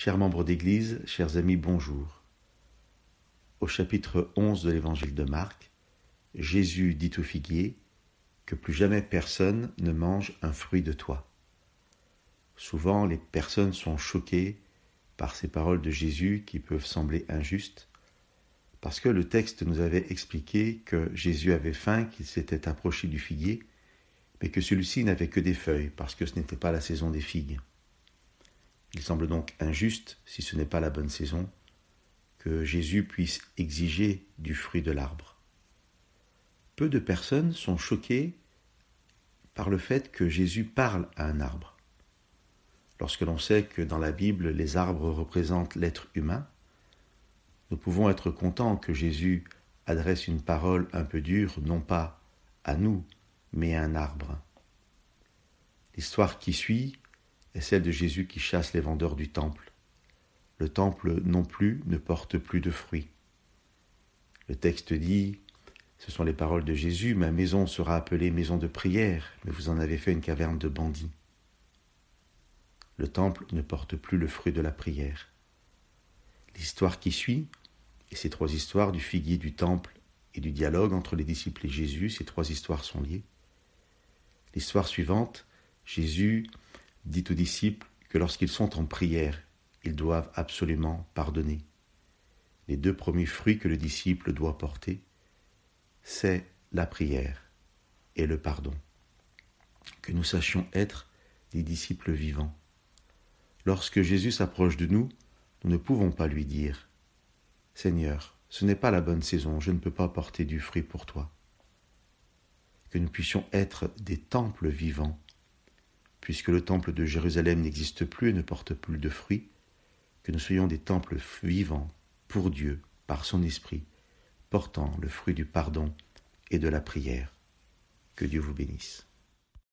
Chers membres d'Église, chers amis, bonjour. Au chapitre 11 de l'Évangile de Marc, Jésus dit au figuier que plus jamais personne ne mange un fruit de toi. Souvent, les personnes sont choquées par ces paroles de Jésus qui peuvent sembler injustes, parce que le texte nous avait expliqué que Jésus avait faim, qu'il s'était approché du figuier, mais que celui-ci n'avait que des feuilles, parce que ce n'était pas la saison des figues. Il semble donc injuste, si ce n'est pas la bonne saison, que Jésus puisse exiger du fruit de l'arbre. Peu de personnes sont choquées par le fait que Jésus parle à un arbre. Lorsque l'on sait que dans la Bible, les arbres représentent l'être humain, nous pouvons être contents que Jésus adresse une parole un peu dure, non pas à nous, mais à un arbre. L'histoire qui suit est celle de Jésus qui chasse les vendeurs du temple. Le temple non plus ne porte plus de fruits. Le texte dit, ce sont les paroles de Jésus, « Ma maison sera appelée maison de prière, mais vous en avez fait une caverne de bandits. » Le temple ne porte plus le fruit de la prière. L'histoire qui suit, et ces trois histoires du figuier, du temple et du dialogue entre les disciples et Jésus, ces trois histoires sont liées. L'histoire suivante, Jésus dit aux disciples que lorsqu'ils sont en prière, ils doivent absolument pardonner. Les deux premiers fruits que le disciple doit porter, c'est la prière et le pardon. Que nous sachions être des disciples vivants. Lorsque Jésus s'approche de nous, nous ne pouvons pas lui dire « Seigneur, ce n'est pas la bonne saison, je ne peux pas porter du fruit pour toi. » Que nous puissions être des temples vivants, puisque le temple de Jérusalem n'existe plus et ne porte plus de fruits, que nous soyons des temples vivants pour Dieu, par son esprit, portant le fruit du pardon et de la prière. Que Dieu vous bénisse.